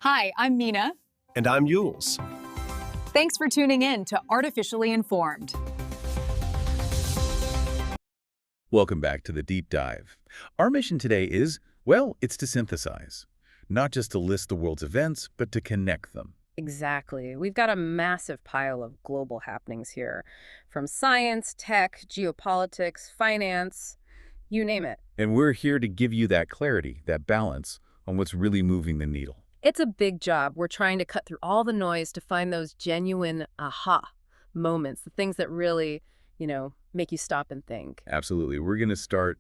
Hi, I'm Mina. And I'm Yules. Thanks for tuning in to Artificially Informed. Welcome back to the Deep Dive. Our mission today is, well, it's to synthesize. Not just to list the world's events, but to connect them. Exactly. We've got a massive pile of global happenings here, from science, tech, geopolitics, finance, you name it. And we're here to give you that clarity, that balance on what's really moving the needle. It's a big job. We're trying to cut through all the noise to find those genuine aha moments, the things that really, make you stop and think. Absolutely. We're going to start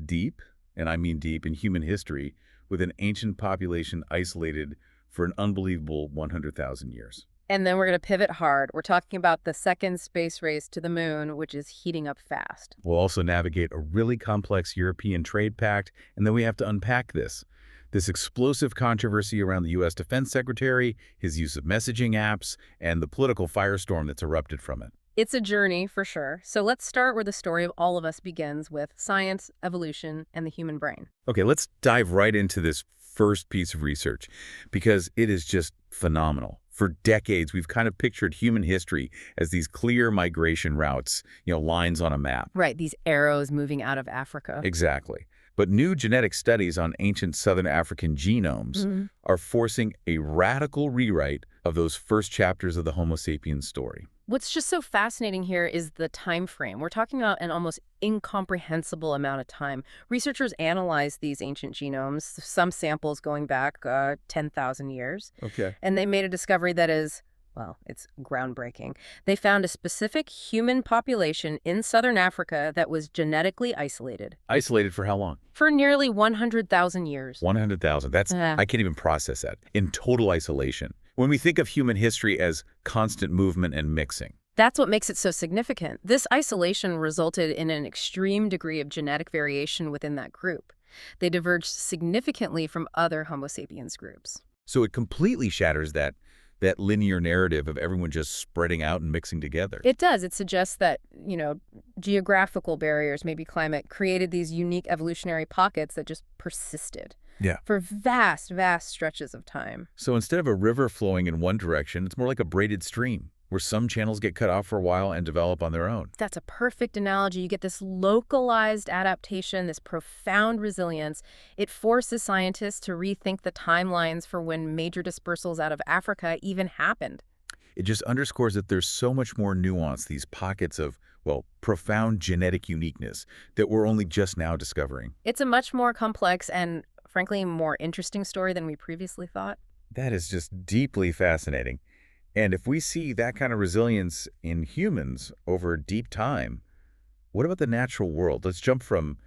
deep, and I mean deep, in human history with an ancient population isolated for an unbelievable 100,000 years. And then we're going to pivot hard. We're talking about the second space race to the moon, which is heating up fast. We'll also navigate a really complex European trade pact, and then we have to unpack this explosive controversy around the U.S. Defense Secretary, his use of messaging apps, and the political firestorm that's erupted from it. It's a journey, for sure. So let's start where the story of all of us begins, with science, evolution, and the human brain. Okay, let's dive right into this first piece of research, because it is just phenomenal. For decades, we've kind of pictured human history as these clear migration routes, lines on a map. Right, these arrows moving out of Africa. Exactly. But new genetic studies on ancient southern African genomes are forcing a radical rewrite of those first chapters of the Homo sapiens story. What's just so fascinating here is the time frame. We're talking about an almost incomprehensible amount of time. Researchers analyzed these ancient genomes, some samples going back 10,000 years. Okay. And they made a discovery that is, well, it's groundbreaking. They found a specific human population in southern Africa that was genetically isolated. Isolated for how long? For nearly 100,000 years. 100,000. That's, I can't even process that. In total isolation. When we think of human history as constant movement and mixing. That's what makes it so significant. This isolation resulted in an extreme degree of genetic variation within that group. They diverged significantly from other Homo sapiens groups. So it completely shatters that linear narrative of everyone just spreading out and mixing together. It does. It suggests that, geographical barriers, maybe climate, created these unique evolutionary pockets that just persisted. Yeah. For vast, vast stretches of time. So instead of a river flowing in one direction, it's more like a braided stream, where some channels get cut off for a while and develop on their own. That's a perfect analogy. You get this localized adaptation, this profound resilience. It forces scientists to rethink the timelines for when major dispersals out of Africa even happened. It just underscores that there's so much more nuance, these pockets of, profound genetic uniqueness that we're only just now discovering. It's a much more complex and, frankly, more interesting story than we previously thought. That is just deeply fascinating. And if we see that kind of resilience in humans over deep time, what about the natural world? Let's jump from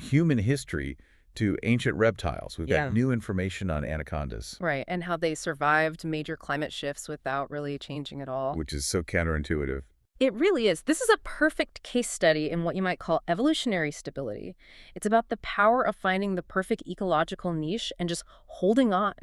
human history to ancient reptiles. We've got new information on anacondas. Right, and how they survived major climate shifts without really changing at all. Which is so counterintuitive. It really is. This is a perfect case study in what you might call evolutionary stability. It's about the power of finding the perfect ecological niche and just holding on.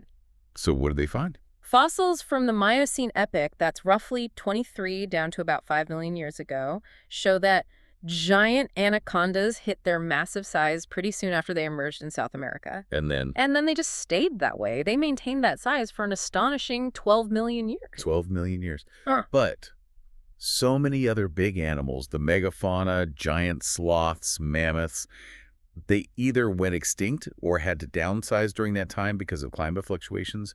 So what did they find? Fossils from the Miocene epoch, that's roughly 23 down to about 5 million years ago, show that giant anacondas hit their massive size pretty soon after they emerged in South America. And then they just stayed that way. They maintained that size for an astonishing 12 million years. 12 million years. But so many other big animals, the megafauna, giant sloths, mammoths, they either went extinct or had to downsize during that time because of climate fluctuations.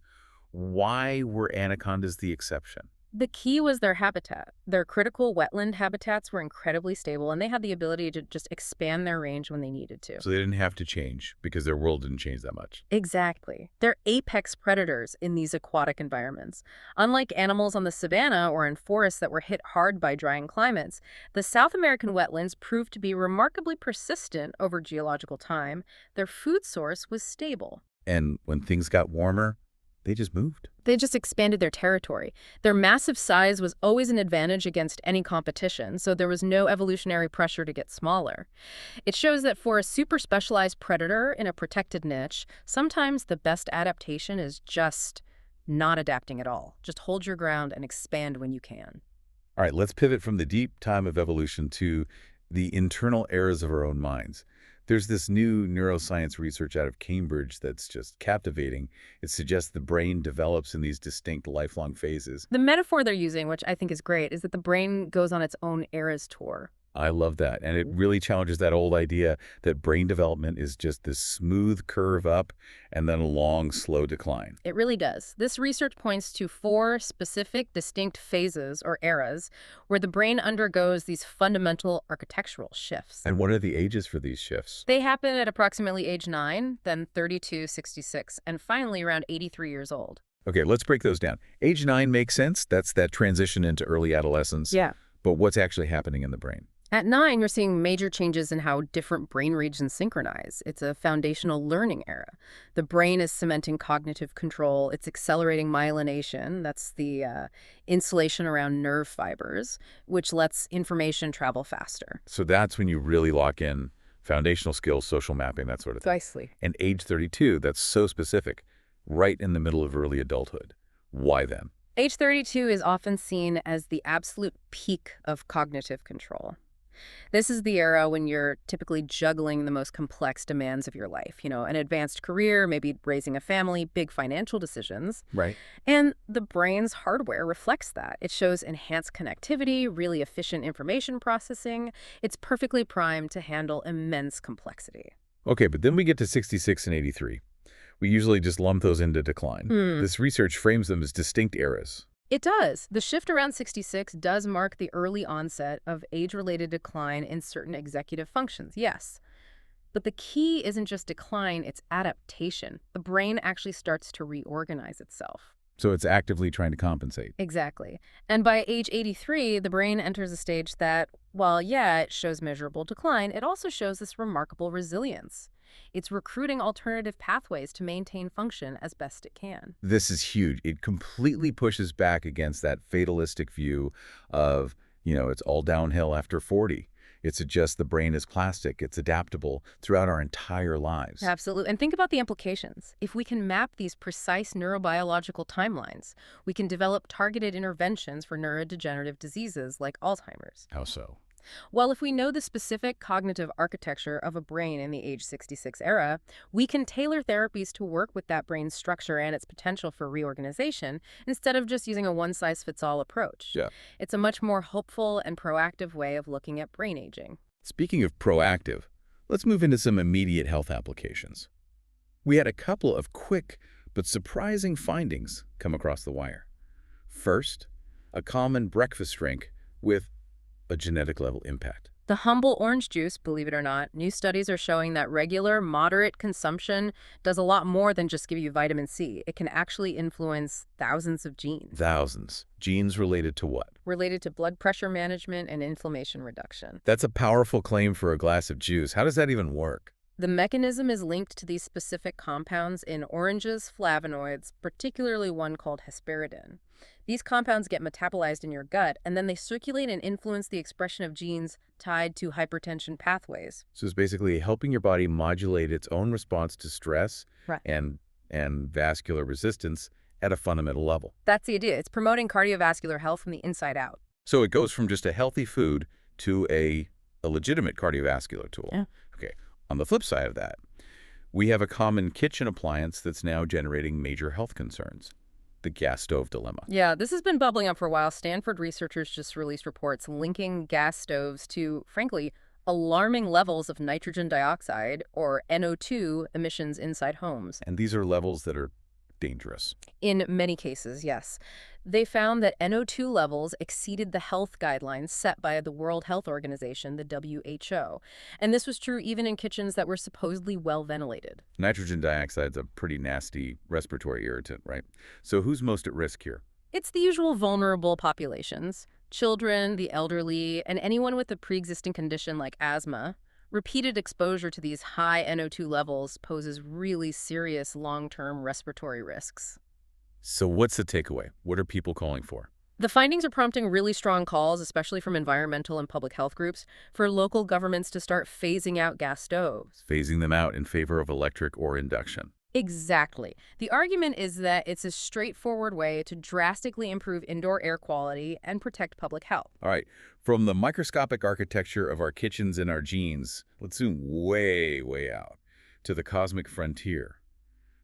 Why were anacondas the exception? The key was their habitat. Their critical wetland habitats were incredibly stable, and they had the ability to just expand their range when they needed to. So they didn't have to change because their world didn't change that much. Exactly. They're apex predators in these aquatic environments. Unlike animals on the savanna or in forests that were hit hard by drying climates, the South American wetlands proved to be remarkably persistent over geological time. Their food source was stable. And when things got warmer, they just moved. They just expanded their territory. Their massive size was always an advantage against any competition, so there was no evolutionary pressure to get smaller. It shows that for a super specialized predator in a protected niche, sometimes the best adaptation is just not adapting at all. Just hold your ground and expand when you can. All right, let's pivot from the deep time of evolution to the internal errors of our own minds. There's this new neuroscience research out of Cambridge that's just captivating. It suggests the brain develops in these distinct lifelong phases. The metaphor they're using, which I think is great, is that the brain goes on its own Eras tour. I love that. And it really challenges that old idea that brain development is just this smooth curve up and then a long, slow decline. It really does. This research points to 4 specific, distinct phases or eras where the brain undergoes these fundamental architectural shifts. And what are the ages for these shifts? They happen at approximately age 9, then 32, 66, and finally around 83 years old. Okay, let's break those down. Age 9 makes sense. That's that transition into early adolescence. Yeah. But what's actually happening in the brain? At 9, you're seeing major changes in how different brain regions synchronize. It's a foundational learning era. The brain is cementing cognitive control. It's accelerating myelination. That's the insulation around nerve fibers, which lets information travel faster. So that's when you really lock in foundational skills, social mapping, that sort of thing. Precisely. And age 32, that's so specific, right in the middle of early adulthood. Why then? Age 32 is often seen as the absolute peak of cognitive control. This is the era when you're typically juggling the most complex demands of your life, an advanced career, maybe raising a family, big financial decisions. Right. And the brain's hardware reflects that. It shows enhanced connectivity, really efficient information processing. It's perfectly primed to handle immense complexity. Okay, but then we get to 66 and 83. We usually just lump those into decline. This research frames them as distinct eras. It does. The shift around 66 does mark the early onset of age-related decline in certain executive functions, yes. But the key isn't just decline, it's adaptation. The brain actually starts to reorganize itself. So it's actively trying to compensate. Exactly. And by age 83, the brain enters a stage that, while, yeah, it shows measurable decline, it also shows this remarkable resilience. It's recruiting alternative pathways to maintain function as best it can. This is huge. It completely pushes back against that fatalistic view of, it's all downhill after 40. It suggests the brain is plastic. It's adaptable throughout our entire lives. Absolutely. And think about the implications. If we can map these precise neurobiological timelines, we can develop targeted interventions for neurodegenerative diseases like Alzheimer's. How so? Well, if we know the specific cognitive architecture of a brain in the age 66 era, we can tailor therapies to work with that brain's structure and its potential for reorganization instead of just using a one-size-fits-all approach. Yeah. It's a much more hopeful and proactive way of looking at brain aging. Speaking of proactive, let's move into some immediate health applications. We had a couple of quick but surprising findings come across the wire. First, a common breakfast drink with a genetic level impact. The humble orange juice, believe it or not, new studies are showing that regular, moderate consumption does a lot more than just give you vitamin C. It can actually influence thousands of genes. Thousands. Genes related to what? Related to blood pressure management and inflammation reduction. That's a powerful claim for a glass of juice. How does that even work? The mechanism is linked to these specific compounds in oranges, flavonoids, particularly one called hesperidin. These compounds get metabolized in your gut, and then they circulate and influence the expression of genes tied to hypertension pathways. So it's basically helping your body modulate its own response to stress Right. and vascular resistance at a fundamental level. That's the idea. It's promoting cardiovascular health from the inside out. So it goes from just a healthy food to a legitimate cardiovascular tool. Yeah. Okay. On the flip side of that, we have a common kitchen appliance that's now generating major health concerns. The gas stove dilemma. Yeah, this has been bubbling up for a while. Stanford researchers just released reports linking gas stoves to, frankly, alarming levels of nitrogen dioxide, or NO2, emissions inside homes. And these are levels that are dangerous. In many cases, yes. They found that NO2 levels exceeded the health guidelines set by the World Health Organization, the WHO. And this was true even in kitchens that were supposedly well ventilated. Nitrogen dioxide is a pretty nasty respiratory irritant, right? So who's most at risk here? It's the usual vulnerable populations: children, the elderly, and anyone with a pre-existing condition like asthma. Repeated exposure to these high NO2 levels poses really serious long-term respiratory risks. So what's the takeaway? What are people calling for? The findings are prompting really strong calls, especially from environmental and public health groups, for local governments to start phasing out gas stoves. Phasing them out in favor of electric or induction. Exactly. The argument is that it's a straightforward way to drastically improve indoor air quality and protect public health. All right, from the microscopic architecture of our kitchens and our genes, let's zoom way, way out to the cosmic frontier.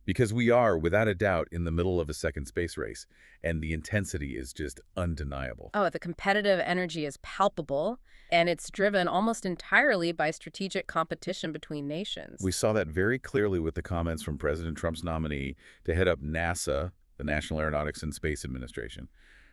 Because we are, without a doubt, in the middle of a second space race, and the intensity is just undeniable. Oh, the competitive energy is palpable, and it's driven almost entirely by strategic competition between nations. We saw that very clearly with the comments from President Trump's nominee to head up NASA, the National Aeronautics and Space Administration.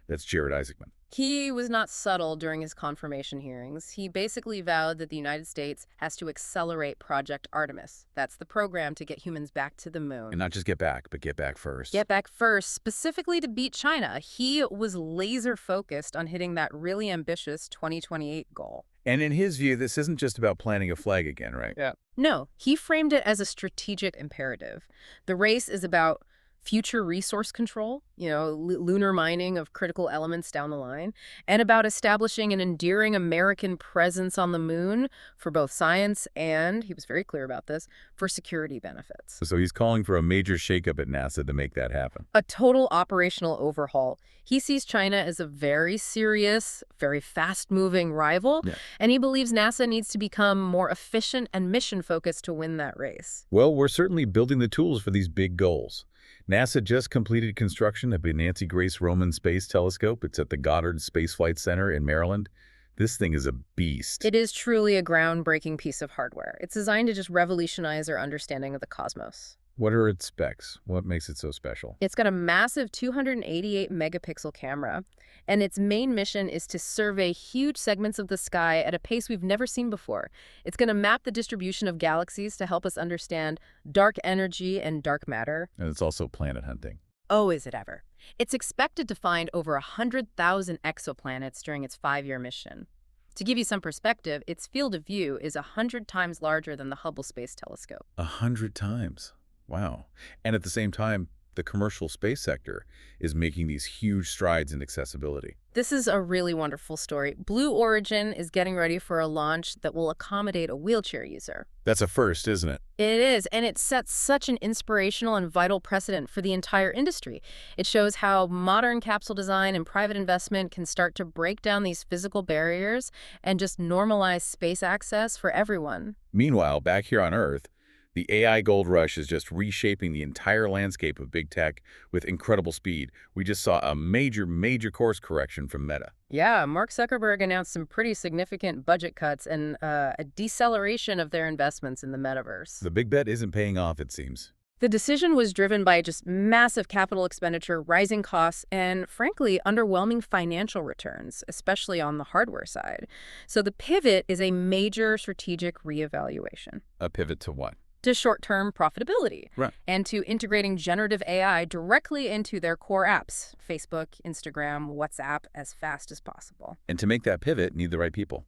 That's Jared Isaacman. He was not subtle during his confirmation hearings. He basically vowed that the United States has to accelerate Project Artemis. That's the program to get humans back to the moon. And not just get back, but get back first. Get back first, specifically to beat China. He was laser focused on hitting that really ambitious 2028 goal. And in his view, this isn't just about planting a flag again, right? Yeah. No, he framed it as a strategic imperative. The race is about future resource control, lunar mining of critical elements down the line, and about establishing an enduring American presence on the moon for both science and, he was very clear about this, for security benefits. So he's calling for a major shakeup at NASA to make that happen. A total operational overhaul. He sees China as a very serious, very fast-moving rival, and he believes NASA needs to become more efficient and mission-focused to win that race. Well, we're certainly building the tools for these big goals. NASA just completed construction of the Nancy Grace Roman Space Telescope. It's at the Goddard Space Flight Center in Maryland. This thing is a beast. It is truly a groundbreaking piece of hardware. It's designed to just revolutionize our understanding of the cosmos. What are its specs? What makes it so special? It's got a massive 288-megapixel camera, and its main mission is to survey huge segments of the sky at a pace we've never seen before. It's going to map the distribution of galaxies to help us understand dark energy and dark matter. And it's also planet hunting. Oh, is it ever. It's expected to find over 100,000 exoplanets during its 5-year mission. To give you some perspective, its field of view is 100 times larger than the Hubble Space Telescope. 100 times? Wow. And at the same time, the commercial space sector is making these huge strides in accessibility. This is a really wonderful story. Blue Origin is getting ready for a launch that will accommodate a wheelchair user. That's a first, isn't it? It is, and it sets such an inspirational and vital precedent for the entire industry. It shows how modern capsule design and private investment can start to break down these physical barriers and just normalize space access for everyone. Meanwhile, back here on Earth, the AI gold rush is just reshaping the entire landscape of big tech with incredible speed. We just saw a major course correction from Meta. Yeah, Mark Zuckerberg announced some pretty significant budget cuts and a deceleration of their investments in the metaverse. The big bet isn't paying off, it seems. The decision was driven by just massive capital expenditure, rising costs, and frankly, underwhelming financial returns, especially on the hardware side. So the pivot is a major strategic reevaluation. A pivot to what? To short-term profitability, right, and to integrating generative AI directly into their core apps, Facebook, Instagram, WhatsApp, as fast as possible. And to make that pivot, need the right people.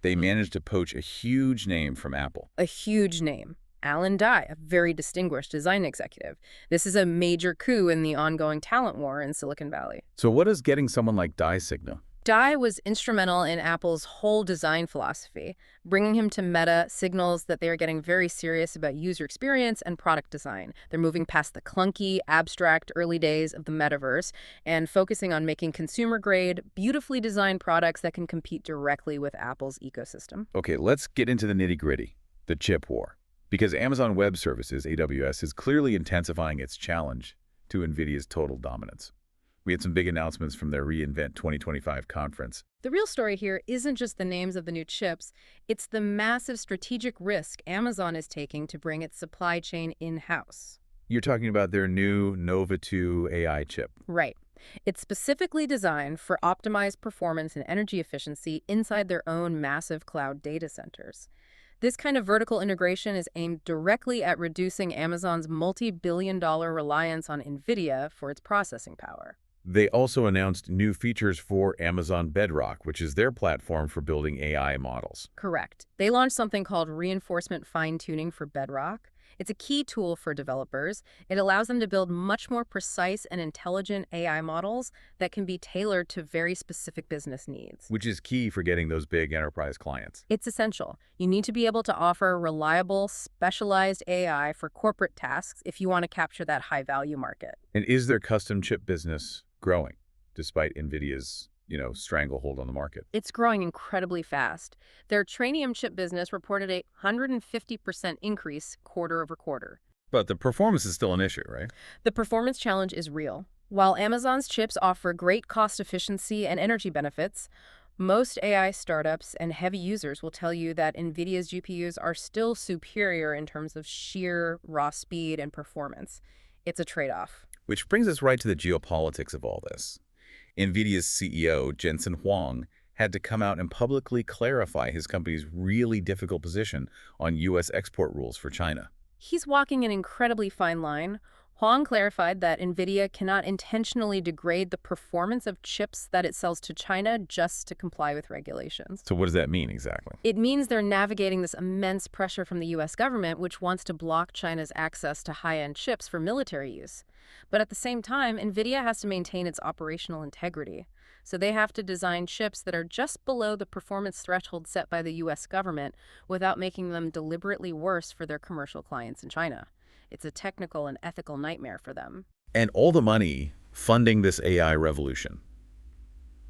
They managed to poach a huge name from Apple. A huge name. Alan Dye, a very distinguished design executive. This is a major coup in the ongoing talent war in Silicon Valley. So what does getting someone like Dye signal? Dye was instrumental in Apple's whole design philosophy. Bringing him to Meta signals that they are getting very serious about user experience and product design. They're moving past the clunky, abstract early days of the metaverse and focusing on making consumer-grade, beautifully designed products that can compete directly with Apple's ecosystem. Okay, let's get into the nitty-gritty, the chip war. Because Amazon Web Services, AWS, is clearly intensifying its challenge to NVIDIA's total dominance. We had some big announcements from their reInvent 2025 conference. The real story here isn't just the names of the new chips, it's the massive strategic risk Amazon is taking to bring its supply chain in-house. You're talking about their new Nova 2 AI chip. Right. It's specifically designed for optimized performance and energy efficiency inside their own massive cloud data centers. This kind of vertical integration is aimed directly at reducing Amazon's multi-billion-dollar reliance on NVIDIA for its processing power. They also announced new features for Amazon Bedrock, which is their platform for building AI models. Correct. They launched something called reinforcement fine-tuning for Bedrock. It's a key tool for developers. It allows them to build much more precise and intelligent AI models that can be tailored to very specific business needs. Which is key for getting those big enterprise clients. It's essential. You need to be able to offer reliable, specialized AI for corporate tasks if you want to capture that high-value market. And is their custom chip business growing, despite NVIDIA's, stranglehold on the market? It's growing incredibly fast. Their Trainium chip business reported a 150% increase quarter over quarter. But the performance is still an issue, right? The performance challenge is real. While Amazon's chips offer great cost efficiency and energy benefits, most AI startups and heavy users will tell you that NVIDIA's GPUs are still superior in terms of sheer raw speed and performance. It's a trade-off. Which brings us right to the geopolitics of all this. NVIDIA's CEO, Jensen Huang, had to come out and publicly clarify his company's really difficult position on U.S. export rules for China. He's walking an incredibly fine line. Huang clarified that NVIDIA cannot intentionally degrade the performance of chips that it sells to China just to comply with regulations. So what does that mean exactly? It means they're navigating this immense pressure from the U.S. government, which wants to block China's access to high-end chips for military use. But at the same time, NVIDIA has to maintain its operational integrity. So they have to design chips that are just below the performance threshold set by the U.S. government without making them deliberately worse for their commercial clients in China. It's a technical and ethical nightmare for them. And all the money funding this AI revolution,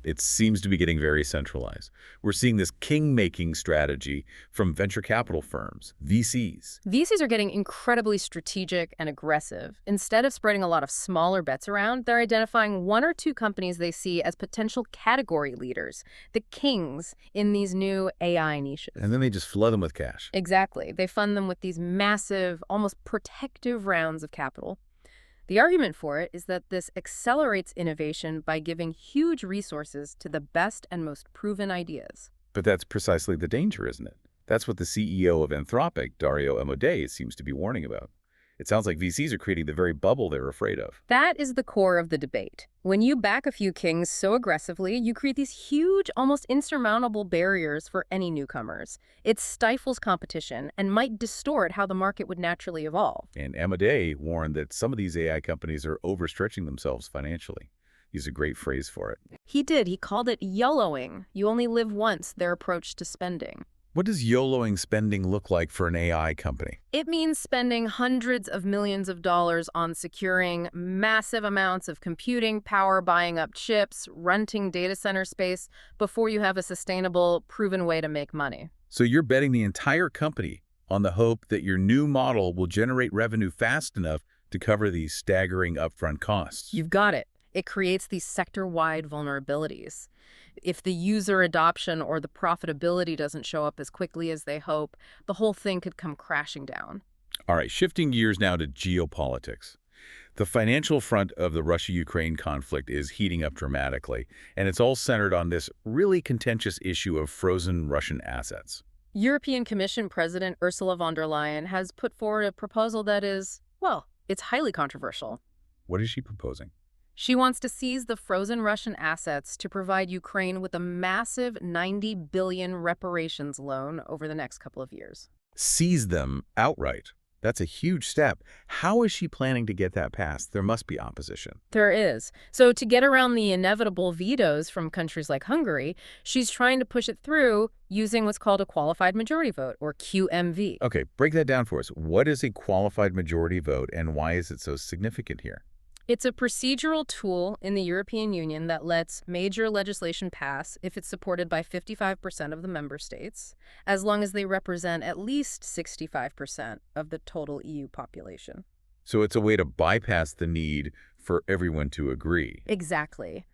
it seems to be getting very centralized. We're seeing this king-making strategy from venture capital firms, VCs. VCs are getting incredibly strategic and aggressive. Instead of spreading a lot of smaller bets around, they're identifying one or two companies they see as potential category leaders, the kings in these new AI niches. And then they just flood them with cash. Exactly. They fund them with these massive, almost protective rounds of capital. The argument for it is that this accelerates innovation by giving huge resources to the best and most proven ideas. But that's precisely the danger, isn't it? That's what the CEO of Anthropic, Dario Amodei, seems to be warning about. It sounds like VCs are creating the very bubble they're afraid of. That is the core of the debate. When you back a few kings so aggressively, you create these huge, almost insurmountable barriers for any newcomers. It stifles competition and might distort how the market would naturally evolve. And Amodei warned that some of these AI companies are overstretching themselves financially. He's a great phrase for it. He did. He called it YOLOing. You only live once, their approach to spending. What does YOLOing spending look like for an AI company? It means spending hundreds of millions of dollars on securing massive amounts of computing power, buying up chips, renting data center space before you have a sustainable, proven way to make money. So you're betting the entire company on the hope that your new model will generate revenue fast enough to cover these staggering upfront costs. You've got it. It creates these sector-wide vulnerabilities. If the user adoption or the profitability doesn't show up as quickly as they hope, the whole thing could come crashing down. All right, shifting gears now to geopolitics. The financial front of the Russia-Ukraine conflict is heating up dramatically, and it's all centered on this really contentious issue of frozen Russian assets. European Commission President Ursula von der Leyen has put forward a proposal that is, well, it's highly controversial. What is she proposing? She wants to seize the frozen Russian assets to provide Ukraine with a massive $90 billion reparations loan over the next couple of years. Seize them outright. That's a huge step. How is she planning to get that passed? There must be opposition. There is. So to get around the inevitable vetoes from countries like Hungary, she's trying to push it through using what's called a qualified majority vote, or QMV. Okay, break that down for us. What is a qualified majority vote, and why is it so significant here? It's a procedural tool in the European Union that lets major legislation pass if it's supported by 55% of the member states, as long as they represent at least 65% of the total EU population. So it's a way to bypass the need for everyone to agree. Exactly.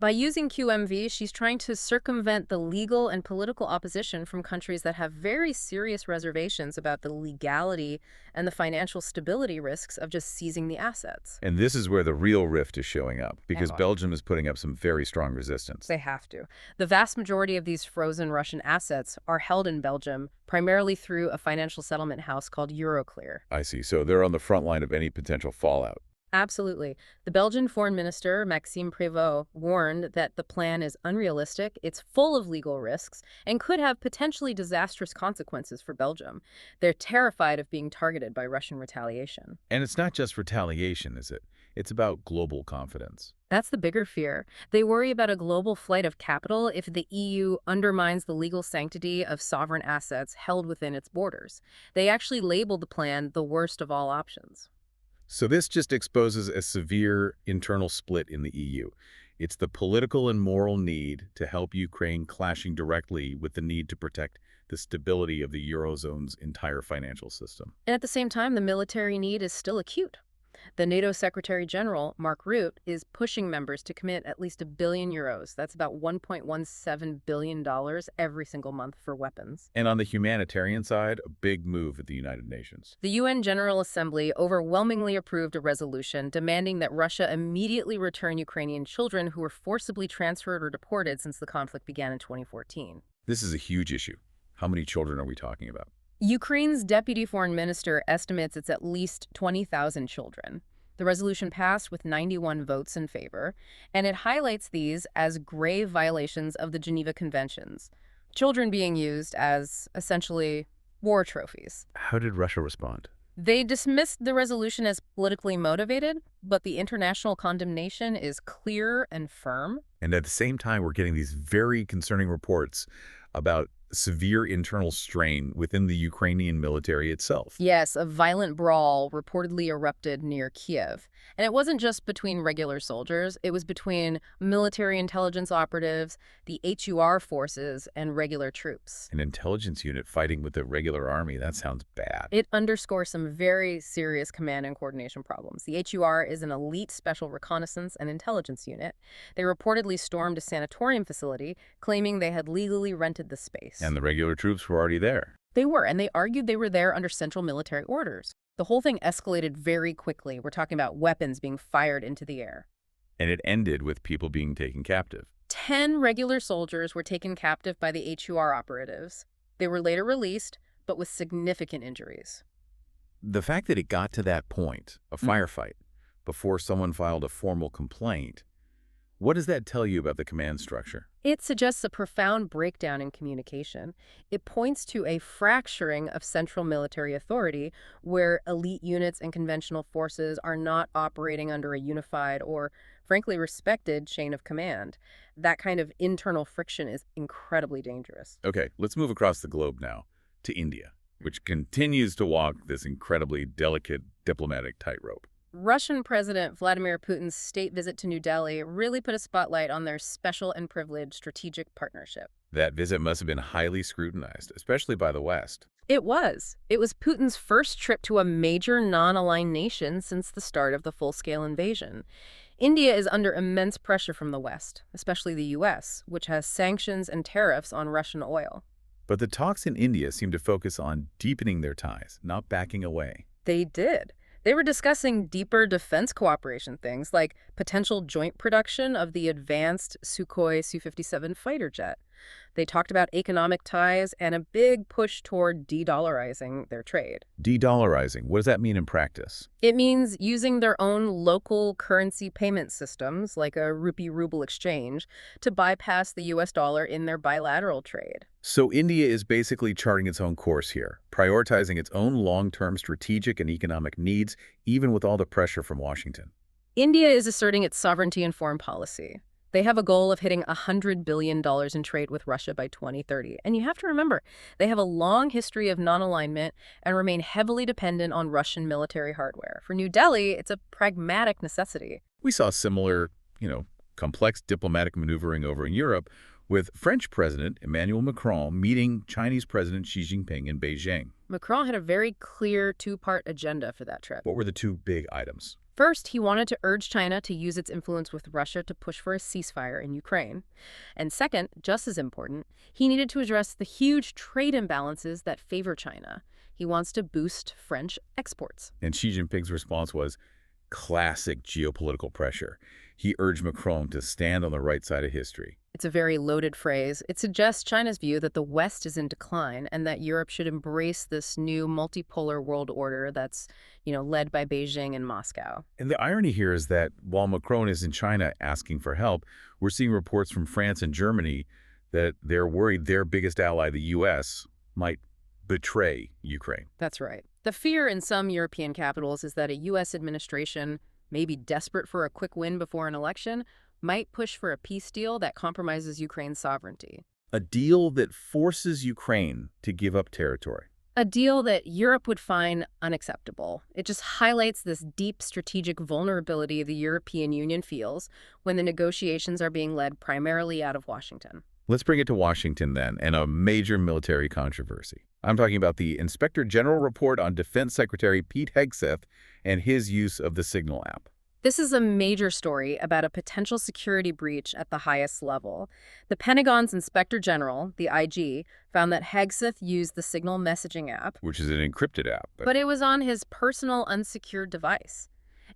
By using QMV, she's trying to circumvent the legal and political opposition from countries that have very serious reservations about the legality and the financial stability risks of just seizing the assets. And this is where the real rift is showing up, because Belgium is putting up some very strong resistance. They have to. The vast majority of these frozen Russian assets are held in Belgium, primarily through a financial settlement house called Euroclear. I see. So they're on the front line of any potential fallout. Absolutely. The Belgian foreign minister, Maxime Prévost, warned that the plan is unrealistic, it's full of legal risks, and could have potentially disastrous consequences for Belgium. They're terrified of being targeted by Russian retaliation. And it's not just retaliation, is it? It's about global confidence. That's the bigger fear. They worry about a global flight of capital if the EU undermines the legal sanctity of sovereign assets held within its borders. They actually labeled the plan the worst of all options. So this just exposes a severe internal split in the EU. It's the political and moral need to help Ukraine clashing directly with the need to protect the stability of the Eurozone's entire financial system. And at the same time, the military need is still acute. The NATO Secretary General, Mark Rutte, is pushing members to commit at least €1 billion. That's about $1.17 billion every single month for weapons. And on the humanitarian side, a big move at the United Nations. The UN General Assembly overwhelmingly approved a resolution demanding that Russia immediately return Ukrainian children who were forcibly transferred or deported since the conflict began in 2014. This is a huge issue. How many children are we talking about? Ukraine's deputy foreign minister estimates it's at least 20,000 children. The resolution passed with 91 votes in favor, and it highlights these as grave violations of the Geneva Conventions, children being used as, essentially, war trophies. How did Russia respond? They dismissed the resolution as politically motivated, but the international condemnation is clear and firm. And at the same time, we're getting these very concerning reports about severe internal strain within the Ukrainian military itself. Yes, a violent brawl reportedly erupted near Kiev. And it wasn't just between regular soldiers, it was between military intelligence operatives, the HUR forces, and regular troops. An intelligence unit fighting with the regular army, that sounds bad. It underscores some very serious command and coordination problems. The HUR is an elite special reconnaissance and intelligence unit. They reportedly stormed a sanatorium facility, claiming they had legally rented the space. And the regular troops were already there. They were, and they argued they were there under central military orders. The whole thing escalated very quickly. We're talking about weapons being fired into the air. And it ended with people being taken captive. 10 regular soldiers were taken captive by the HUR operatives. They were later released, but with significant injuries. The fact that it got to that point, a firefight, before someone filed a formal complaint, what does that tell you about the command structure? It suggests a profound breakdown in communication. It points to a fracturing of central military authority where elite units and conventional forces are not operating under a unified or, frankly, respected chain of command. That kind of internal friction is incredibly dangerous. Okay, let's move across the globe now to India, which continues to walk this incredibly delicate diplomatic tightrope. Russian President Vladimir Putin's state visit to New Delhi really put a spotlight on their special and privileged strategic partnership. That visit must have been highly scrutinized, especially by the West. It was. It was Putin's first trip to a major non-aligned nation since the start of the full-scale invasion. India is under immense pressure from the West, especially the U.S., which has sanctions and tariffs on Russian oil. But the talks in India seem to focus on deepening their ties, not backing away. They did. They were discussing deeper defense cooperation things like potential joint production of the advanced Sukhoi Su-57 fighter jet. They talked about economic ties and a big push toward de-dollarizing their trade. De-dollarizing, what does that mean in practice? It means using their own local currency payment systems, like a rupee-ruble exchange, to bypass the U.S. dollar in their bilateral trade. So India is basically charting its own course here, prioritizing its own long-term strategic and economic needs, even with all the pressure from Washington. India is asserting its sovereignty in foreign policy. They have a goal of hitting $100 billion in trade with Russia by 2030. And you have to remember, they have a long history of non-alignment and remain heavily dependent on Russian military hardware. For New Delhi, it's a pragmatic necessity. We saw similar, complex diplomatic maneuvering over in Europe with French President Emmanuel Macron meeting Chinese President Xi Jinping in Beijing. Macron had a very clear two-part agenda for that trip. What were the two big items? First, he wanted to urge China to use its influence with Russia to push for a ceasefire in Ukraine. And second, just as important, he needed to address the huge trade imbalances that favor China. He wants to boost French exports. And Xi Jinping's response was classic geopolitical pressure. He urged Macron to stand on the right side of history. It's a very loaded phrase. It suggests China's view that the West is in decline and that Europe should embrace this new multipolar world order that's, led by Beijing and Moscow. And the irony here is that while Macron is in China asking for help, we're seeing reports from France and Germany that they're worried their biggest ally, the U.S., might betray Ukraine. That's right. The fear in some European capitals is that a U.S. administration, maybe desperate for a quick win before an election, might push for a peace deal that compromises Ukraine's sovereignty. A deal that forces Ukraine to give up territory. A deal that Europe would find unacceptable. It just highlights this deep strategic vulnerability the European Union feels when the negotiations are being led primarily out of Washington. Let's bring it to Washington then, and a major military controversy. I'm talking about the Inspector General report on Defense Secretary Pete Hegseth and his use of the Signal app. This is a major story about a potential security breach at the highest level. The Pentagon's Inspector General, the IG, found that Hegseth used the Signal messaging app, Which is an encrypted app. but it was on his personal unsecured device.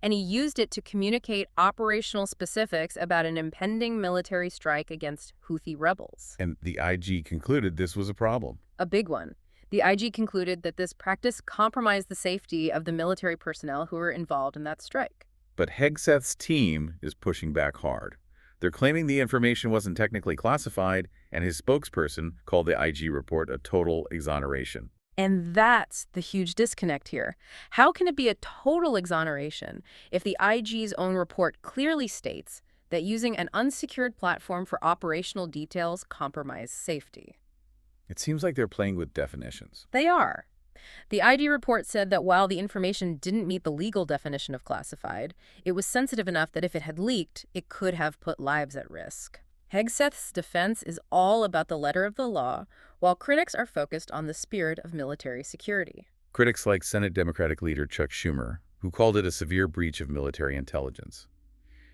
And he used it to communicate operational specifics about an impending military strike against Houthi rebels. And the IG concluded this was a problem. A big one. The IG concluded that this practice compromised the safety of the military personnel who were involved in that strike. But Hegseth's team is pushing back hard. They're claiming the information wasn't technically classified, and his spokesperson called the IG report a total exoneration. And that's the huge disconnect here. How can it be a total exoneration if the IG's own report clearly states that using an unsecured platform for operational details compromised safety? It seems like they're playing with definitions. They are. The IG report said that while the information didn't meet the legal definition of classified, it was sensitive enough that if it had leaked, it could have put lives at risk. Hegseth's defense is all about the letter of the law, while critics are focused on the spirit of military security. Critics like Senate Democratic leader Chuck Schumer, who called it a severe breach of military intelligence.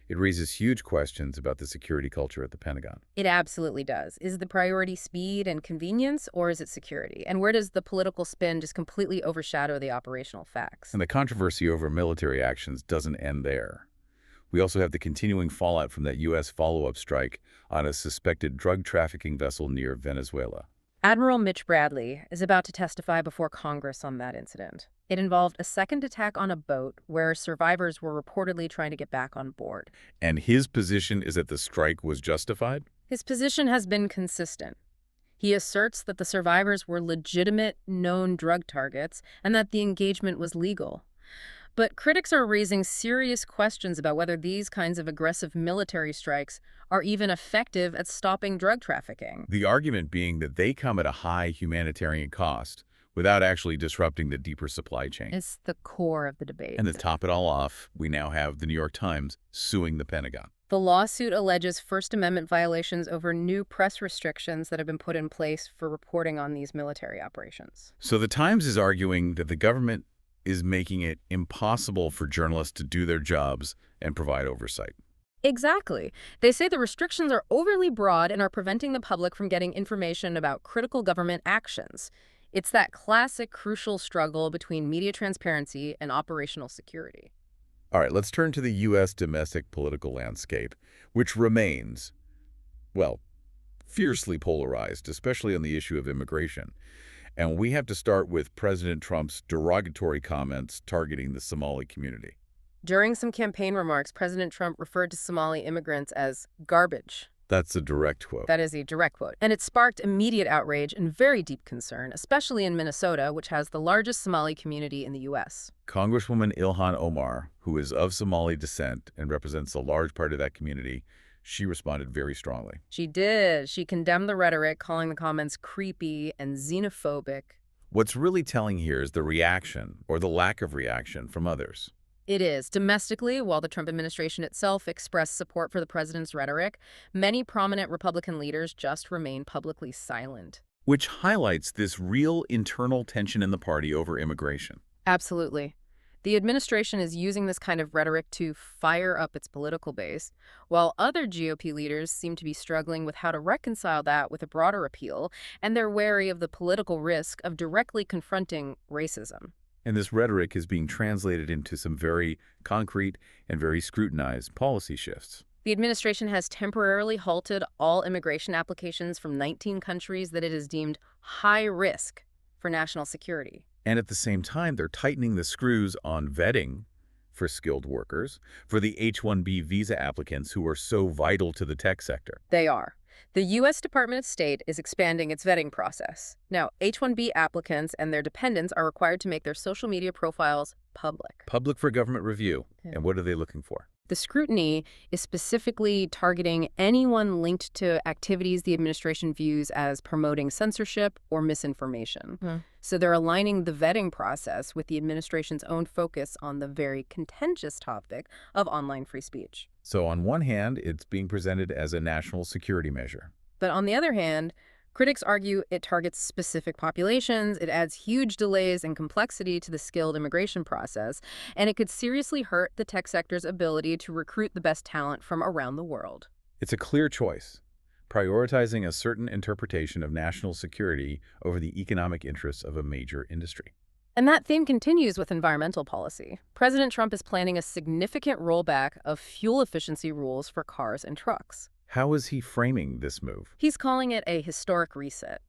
It raises huge questions about the security culture at the Pentagon. It absolutely does. Is the priority speed and convenience, or is it security? And where does the political spin just completely overshadow the operational facts? And the controversy over military actions doesn't end there. We also have the continuing fallout from that U.S. follow-up strike on a suspected drug trafficking vessel near Venezuela. Admiral Mitch Bradley is about to testify before Congress on that incident. It involved a second attack on a boat where survivors were reportedly trying to get back on board. And his position is that the strike was justified? His position has been consistent. He asserts that the survivors were legitimate, known drug targets and that the engagement was legal. But critics are raising serious questions about whether these kinds of aggressive military strikes are even effective at stopping drug trafficking. The argument being that they come at a high humanitarian cost without actually disrupting the deeper supply chain. It's the core of the debate. And to top it all off, we now have the New York Times suing the Pentagon. The lawsuit alleges First Amendment violations over new press restrictions that have been put in place for reporting on these military operations. So the Times is arguing that the government is making it impossible for journalists to do their jobs and provide oversight. Exactly. They say the restrictions are overly broad and are preventing the public from getting information about critical government actions. It's that classic crucial struggle between media transparency and operational security. All right, let's turn to the U.S. domestic political landscape, which remains, well, fiercely polarized, especially on the issue of immigration. And we have to start with President Trump's derogatory comments targeting the Somali community. During some campaign remarks, President Trump referred to Somali immigrants as garbage. That's a direct quote. That is a direct quote. And it sparked immediate outrage and very deep concern, especially in Minnesota, which has the largest Somali community in the U.S. Congresswoman Ilhan Omar, who is of Somali descent and represents a large part of that community, she responded very strongly. She did. She condemned the rhetoric, calling the comments creepy and xenophobic. What's really telling here is the reaction, or the lack of reaction, from others. It is. Domestically, while the Trump administration itself expressed support for the president's rhetoric, many prominent Republican leaders just remain publicly silent. Which highlights this real internal tension in the party over immigration. Absolutely. The administration is using this kind of rhetoric to fire up its political base, while other GOP leaders seem to be struggling with how to reconcile that with a broader appeal, and they're wary of the political risk of directly confronting racism. And this rhetoric is being translated into some very concrete and very scrutinized policy shifts. The administration has temporarily halted all immigration applications from 19 countries that it has deemed high risk for national security. And at the same time, they're tightening the screws on vetting for skilled workers, for the H-1B visa applicants who are so vital to the tech sector. They are. The U.S. Department of State is expanding its vetting process. Now, H-1B applicants and their dependents are required to make their social media profiles public. Public for government review. Yeah. And what are they looking for? The scrutiny is specifically targeting anyone linked to activities the administration views as promoting censorship or misinformation. So they're aligning the vetting process with the administration's own focus on the very contentious topic of online free speech. So on one hand, it's being presented as a national security measure. But on the other hand, critics argue it targets specific populations, it adds huge delays and complexity to the skilled immigration process, and it could seriously hurt the tech sector's ability to recruit the best talent from around the world. It's a clear choice, prioritizing a certain interpretation of national security over the economic interests of a major industry. And that theme continues with environmental policy. President Trump is planning a significant rollback of fuel efficiency rules for cars and trucks. How is he framing this move? He's calling it a historic reset.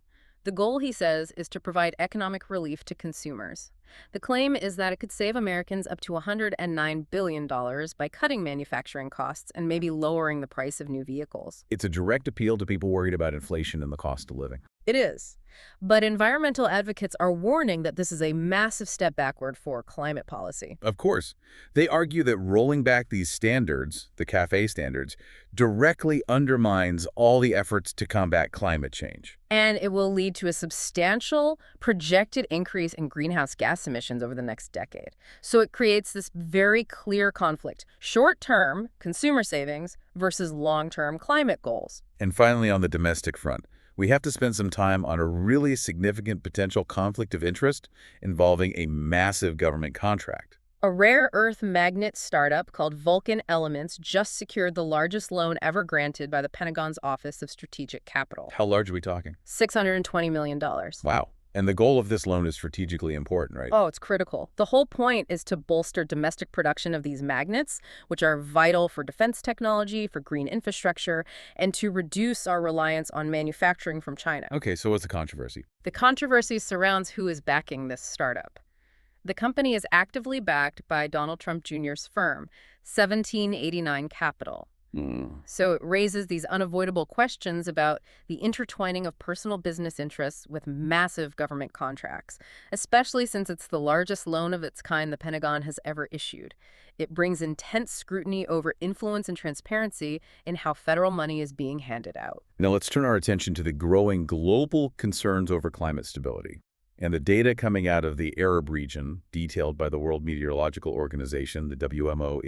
The goal, he says, is to provide economic relief to consumers. The claim is that it could save Americans up to $109 billion by cutting manufacturing costs and maybe lowering the price of new vehicles. It's a direct appeal to people worried about inflation and the cost of living. It is. But environmental advocates are warning that this is a massive step backward for climate policy. Of course. They argue that rolling back these standards, the CAFE standards, directly undermines all the efforts to combat climate change. And it will lead to a substantial projected increase in greenhouse gas emissions over the next decade. So it creates this very clear conflict: short-term consumer savings versus long-term climate goals. And finally, on the domestic front, we have to spend some time on a really significant potential conflict of interest involving a massive government contract. A rare earth magnet startup called Vulcan Elements just secured the largest loan ever granted by the Pentagon's Office of Strategic Capital. How large are we talking? $620 million. Wow. And the goal of this loan is strategically important, right? Oh, it's critical. The whole point is to bolster domestic production of these magnets, which are vital for defense technology, for green infrastructure, and to reduce our reliance on manufacturing from China. Okay, so what's the controversy? The controversy surrounds who is backing this startup. The company is actively backed by Donald Trump Jr.'s firm, 1789 Capital. So it raises these unavoidable questions about the intertwining of personal business interests with massive government contracts, especially since it's the largest loan of its kind the Pentagon has ever issued. It brings intense scrutiny over influence and transparency in how federal money is being handed out. Now let's turn our attention to the growing global concerns over climate stability. And the data coming out of the Arab region, detailed by the World Meteorological Organization, the WMO,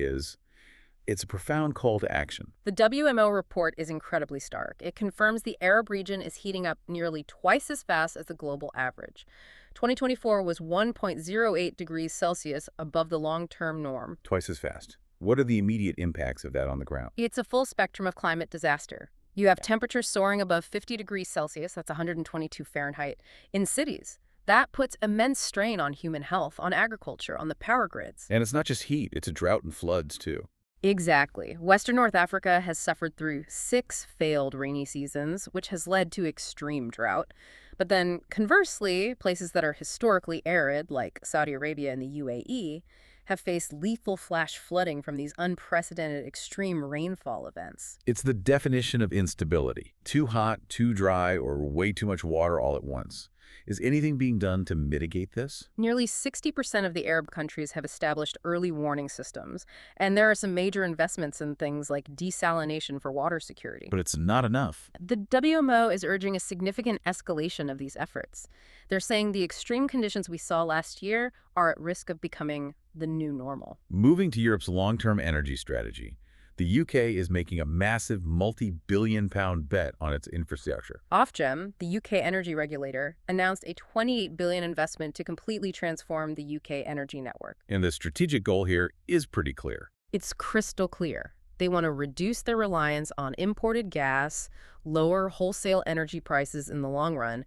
it's a profound call to action. The WMO report is incredibly stark. It confirms the Arab region is heating up nearly twice as fast as the global average. 2024 was 1.08 degrees Celsius above the long-term norm. Twice as fast. What are the immediate impacts of that on the ground? It's a full spectrum of climate disaster. You have temperatures soaring above 50 degrees Celsius, that's 122 Fahrenheit, in cities. That puts immense strain on human health, on agriculture, on the power grids. And it's not just heat, it's a drought and floods, too. Exactly. Western North Africa has suffered through 6 failed rainy seasons, which has led to extreme drought. But then, conversely, places that are historically arid, like Saudi Arabia and the UAE, have faced lethal flash flooding from these unprecedented extreme rainfall events. It's the definition of instability. Too hot, too dry, or way too much water all at once. Is anything being done to mitigate this? Nearly 60% of the Arab countries have established early warning systems, and there are some major investments in things like desalination for water security. But it's not enough. The WMO is urging a significant escalation of these efforts. They're saying the extreme conditions we saw last year are at risk of becoming the new normal. Moving to Europe's long-term energy strategy, the UK is making a massive multi-billion-pound bet on its infrastructure. Ofgem, the UK energy regulator, announced a $28 billion investment to completely transform the UK energy network. And the strategic goal here is pretty clear. It's crystal clear. They want to reduce their reliance on imported gas, lower wholesale energy prices in the long run,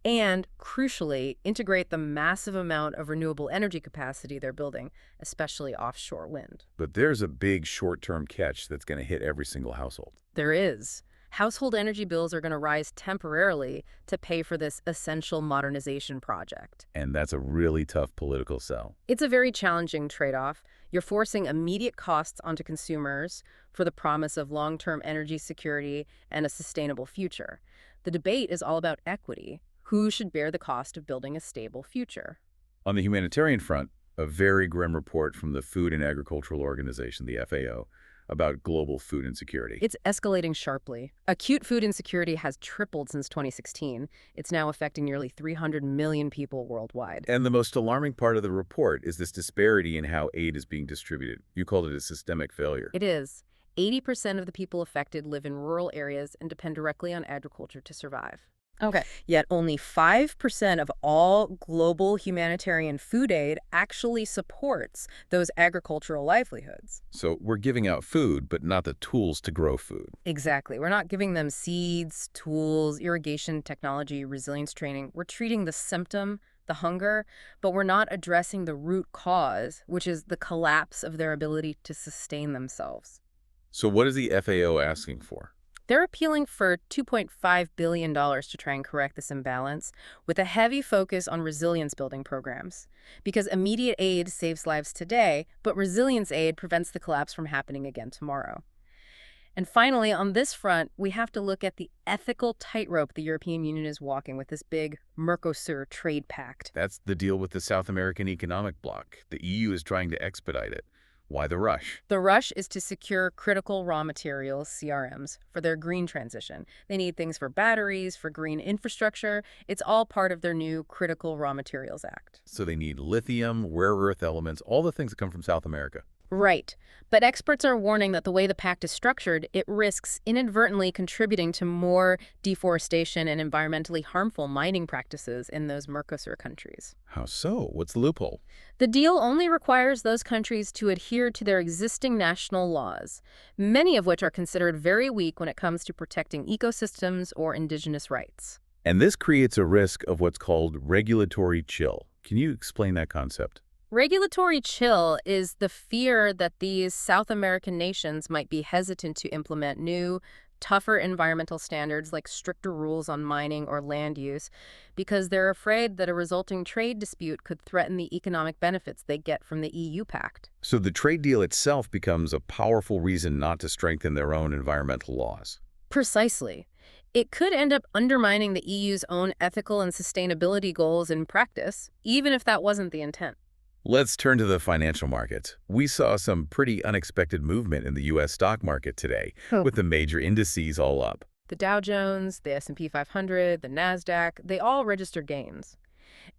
and, crucially, integrate the massive amount of renewable energy capacity they're building, especially offshore wind. But there's a big short-term catch that's going to hit every single household. There is. Household energy bills are going to rise temporarily to pay for this essential modernization project. And that's a really tough political sell. It's a very challenging trade-off. You're forcing immediate costs onto consumers for the promise of long-term energy security and a sustainable future. The debate is all about equity. Who should bear the cost of building a stable future? On the humanitarian front, a very grim report from the Food and Agricultural Organization, the FAO, about global food insecurity. It's escalating sharply. Acute food insecurity has tripled since 2016. It's now affecting nearly 300 million people worldwide. And the most alarming part of the report is this disparity in how aid is being distributed. You called it a systemic failure. It is. 80% of the people affected live in rural areas and depend directly on agriculture to survive. Okay. Yet only 5% of all global humanitarian food aid actually supports those agricultural livelihoods. So we're giving out food, but not the tools to grow food. Exactly. We're not giving them seeds, tools, irrigation technology, resilience training. We're treating the symptom, the hunger, but we're not addressing the root cause, which is the collapse of their ability to sustain themselves. So what is the FAO asking for? They're appealing for $2.5 billion to try and correct this imbalance, with a heavy focus on resilience-building programs. Because immediate aid saves lives today, but resilience aid prevents the collapse from happening again tomorrow. And finally, on this front, we have to look at the ethical tightrope the European Union is walking with this big Mercosur trade pact. That's the deal with the South American Economic Bloc. The EU is trying to expedite it. Why the rush? The rush is to secure critical raw materials, CRMs, for their green transition. They need things for batteries, for green infrastructure. It's all part of their new Critical Raw Materials Act. So they need lithium, rare earth elements, all the things that come from South America. Right. But experts are warning that the way the pact is structured, it risks inadvertently contributing to more deforestation and environmentally harmful mining practices in those Mercosur countries. How so? What's the loophole? The deal only requires those countries to adhere to their existing national laws, many of which are considered very weak when it comes to protecting ecosystems or indigenous rights. And this creates a risk of what's called regulatory chill. Can you explain that concept? Regulatory chill is the fear that these South American nations might be hesitant to implement new, tougher environmental standards like stricter rules on mining or land use because they're afraid that a resulting trade dispute could threaten the economic benefits they get from the EU pact. So the trade deal itself becomes a powerful reason not to strengthen their own environmental laws. Precisely. It could end up undermining the EU's own ethical and sustainability goals in practice, even if that wasn't the intent. Let's turn to the financial markets. We saw some pretty unexpected movement in the U.S. stock market today, with the major indices all up. The Dow Jones, the S&P 500, the NASDAQ, they all registered gains.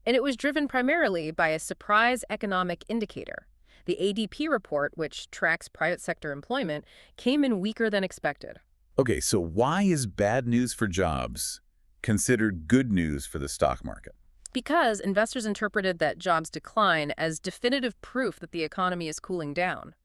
And it was driven primarily by a surprise economic indicator. The ADP report, which tracks private sector employment, came in weaker than expected. Okay, so why is bad news for jobs considered good news for the stock market? Because investors interpreted that jobs decline as definitive proof that the economy is cooling down.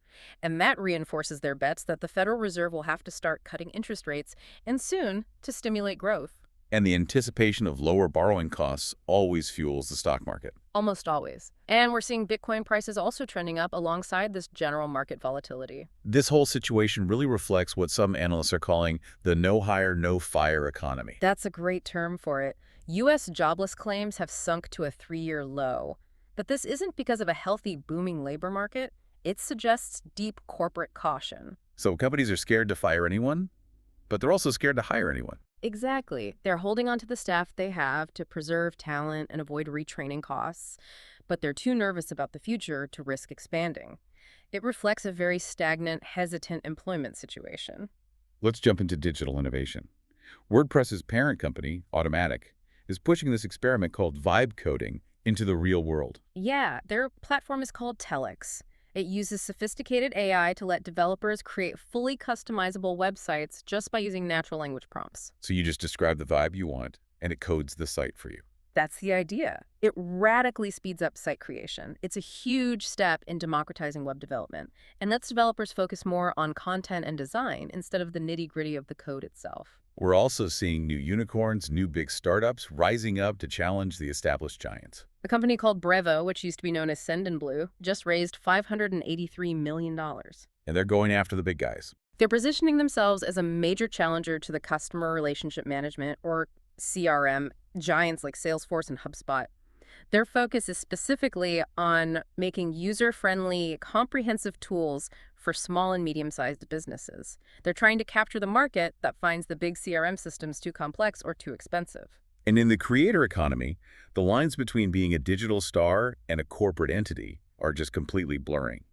And that reinforces their bets that the Federal Reserve will have to start cutting interest rates, and soon, to stimulate growth. And the anticipation of lower borrowing costs always fuels the stock market. Almost always. And we're seeing Bitcoin prices also trending up alongside this general market volatility. This whole situation really reflects what some analysts are calling the no hire, no fire economy. That's a great term for it. U.S. jobless claims have sunk to a 3-year low. But this isn't because of a healthy, booming labor market. It suggests deep corporate caution. So companies are scared to fire anyone, but they're also scared to hire anyone. Exactly. They're holding on to the staff they have to preserve talent and avoid retraining costs, but they're too nervous about the future to risk expanding. It reflects a very stagnant, hesitant employment situation. Let's jump into digital innovation. WordPress's parent company, Automatic, is pushing this experiment called vibe coding into the real world. Yeah, their platform is called Telex. It uses sophisticated AI to let developers create fully customizable websites just by using natural language prompts. So you just describe the vibe you want, and it codes the site for you. That's the idea. It radically speeds up site creation. It's a huge step in democratizing web development and lets developers focus more on content and design instead of the nitty-gritty of the code itself. We're also seeing new unicorns, new big startups rising up to challenge the established giants. A company called Brevo, which used to be known as Sendinblue, just raised $583 million. And they're going after the big guys. They're positioning themselves as a major challenger to the customer relationship management, or CRM, giants like Salesforce and HubSpot. Their focus is specifically on making user-friendly, comprehensive tools for small and medium-sized businesses. They're trying to capture the market that finds the big CRM systems too complex or too expensive. And in the creator economy, the lines between being a digital star and a corporate entity are just completely blurring.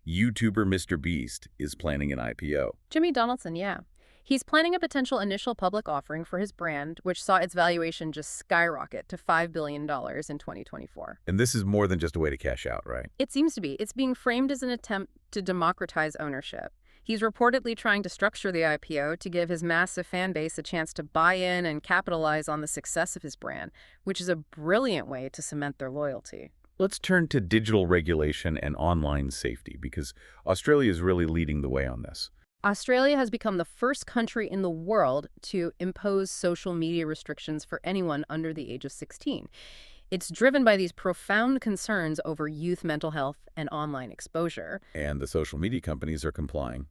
YouTuber Mr. Beast is planning an IPO. Jimmy Donaldson, yeah. He's planning a potential initial public offering for his brand, which saw its valuation just skyrocket to $5 billion in 2024. And this is more than just a way to cash out, right? It seems to be. It's being framed as an attempt to democratize ownership. He's reportedly trying to structure the IPO to give his massive fan base a chance to buy in and capitalize on the success of his brand, which is a brilliant way to cement their loyalty. Let's turn to digital regulation and online safety, because Australia is really leading the way on this. Australia has become the first country in the world to impose social media restrictions for anyone under the age of 16. It's driven by these profound concerns over youth mental health and online exposure. And the social media companies are complying.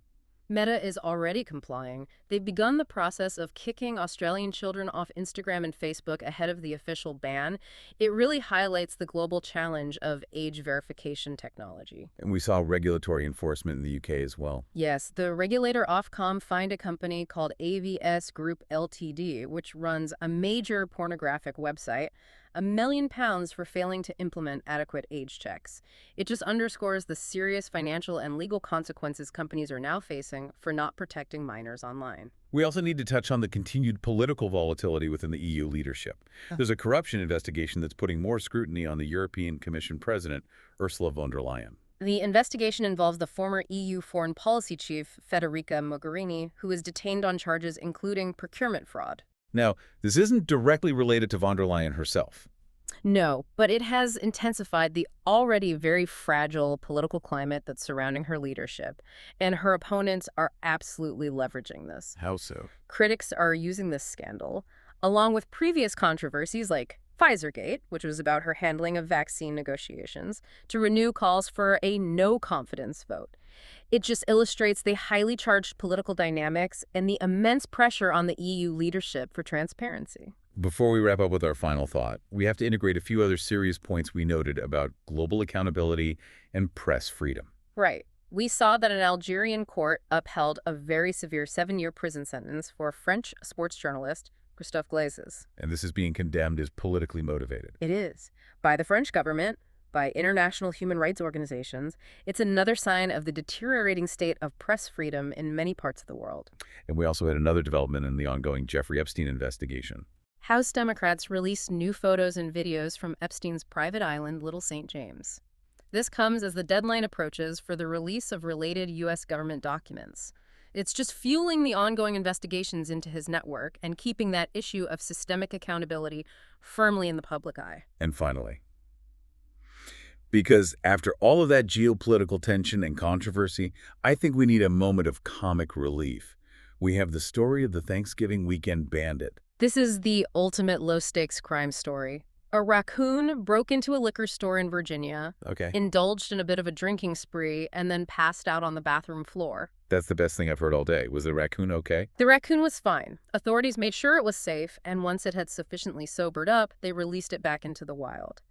Meta is already complying. They've begun the process of kicking Australian children off Instagram and Facebook ahead of the official ban. It really highlights the global challenge of age verification technology. And we saw regulatory enforcement in the UK as well. Yes, the regulator Ofcom fined a company called AVS Group Ltd, which runs a major pornographic website, £1 million for failing to implement adequate age checks. It just underscores the serious financial and legal consequences companies are now facing for not protecting minors online. We also need to touch on the continued political volatility within the EU leadership. There's a corruption investigation that's putting more scrutiny on the European Commission President, Ursula von der Leyen. The investigation involves the former EU foreign policy chief, Federica Mogherini, who is detained on charges including procurement fraud. Now, this isn't directly related to von der Leyen herself. No, but it has intensified the already very fragile political climate that's surrounding her leadership, and her opponents are absolutely leveraging this. How so? Critics are using this scandal, along with previous controversies like Pfizergate, which was about her handling of vaccine negotiations, to renew calls for a no-confidence vote. It just illustrates the highly charged political dynamics and the immense pressure on the EU leadership for transparency. Before we wrap up with our final thought, we have to integrate a few other serious points we noted about global accountability and press freedom. Right. We saw that an Algerian court upheld a very severe 7-year prison sentence for French sports journalist Christophe Glaizes. And this is being condemned as politically motivated. It is. By the French government, by international human rights organizations. It's another sign of the deteriorating state of press freedom in many parts of the world. And we also had another development in the ongoing Jeffrey Epstein investigation. House Democrats released new photos and videos from Epstein's private island, Little St. James. This comes as the deadline approaches for the release of related U.S. government documents. It's just fueling the ongoing investigations into his network and keeping that issue of systemic accountability firmly in the public eye. And finally, because after all of that geopolitical tension and controversy, I think we need a moment of comic relief. We have the story of the Thanksgiving weekend bandit. This is the ultimate low-stakes crime story. A raccoon broke into a liquor store in Virginia, indulged in a bit of a drinking spree, and then passed out on the bathroom floor. That's the best thing I've heard all day. Was the raccoon okay? The raccoon was fine. Authorities made sure it was safe, and once it had sufficiently sobered up, they released it back into the wild.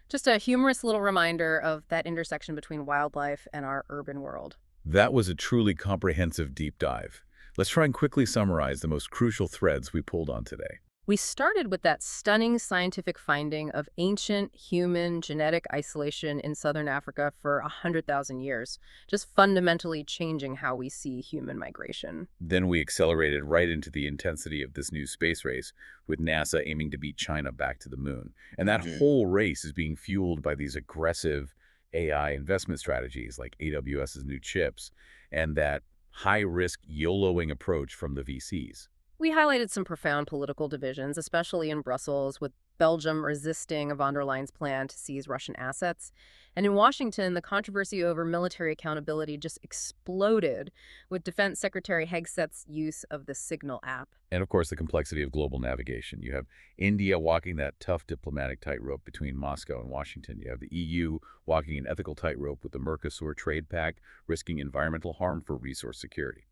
Just a humorous little reminder of that intersection between wildlife and our urban world. That was a truly comprehensive deep dive. Let's try and quickly summarize the most crucial threads we pulled on today. We started with that stunning scientific finding of ancient human genetic isolation in southern Africa for 100,000 years, just fundamentally changing how we see human migration. Then we accelerated right into the intensity of this new space race, with NASA aiming to beat China back to the moon. And that whole race is being fueled by these aggressive AI investment strategies like AWS's new chips and that high-risk YOLOing approach from the VCs. We highlighted some profound political divisions, especially in Brussels, with Belgium resisting von der Leyen's plan to seize Russian assets. And in Washington, the controversy over military accountability just exploded with Defense Secretary Hegseth's use of the Signal app. And of course, the complexity of global navigation. You have India walking that tough diplomatic tightrope between Moscow and Washington. You have the EU walking an ethical tightrope with the Mercosur trade pact, risking environmental harm for resource security.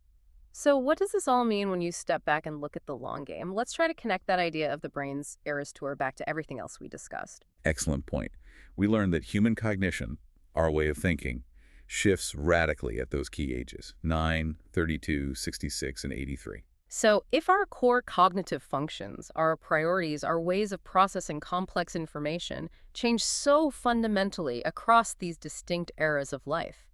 So what does this all mean when you step back and look at the long game? Let's try to connect that idea of the brain's Eras Tour back to everything else we discussed. Excellent point. We learned that human cognition, our way of thinking, shifts radically at those key ages, 9, 32, 66, and 83. So if our core cognitive functions, our priorities, our ways of processing complex information change so fundamentally across these distinct eras of life,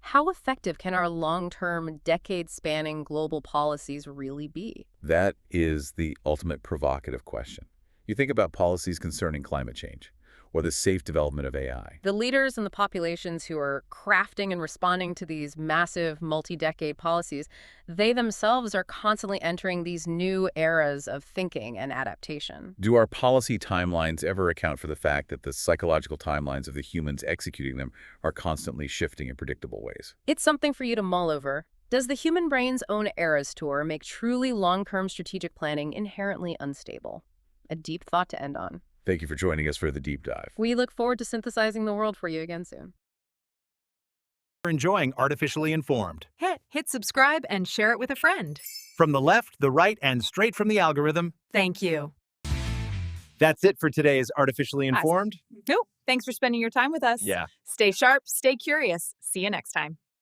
how effective can our long-term, decade-spanning global policies really be? That is the ultimate provocative question. You think about policies concerning climate change or the safe development of AI. The leaders and the populations who are crafting and responding to these massive multi-decade policies, they themselves are constantly entering these new eras of thinking and adaptation. Do our policy timelines ever account for the fact that the psychological timelines of the humans executing them are constantly shifting in predictable ways? It's something for you to mull over. Does the human brain's own Eras Tour make truly long-term strategic planning inherently unstable? A deep thought to end on. Thank you for joining us for the deep dive. We look forward to synthesizing the world for you again soon. You're enjoying Artificially Informed. Hit subscribe and share it with a friend. From the left, the right, and straight from the algorithm. Thank you. That's it for today's Artificially Informed. Nope. Thanks for spending your time with us. Yeah. Stay sharp, stay curious. See you next time.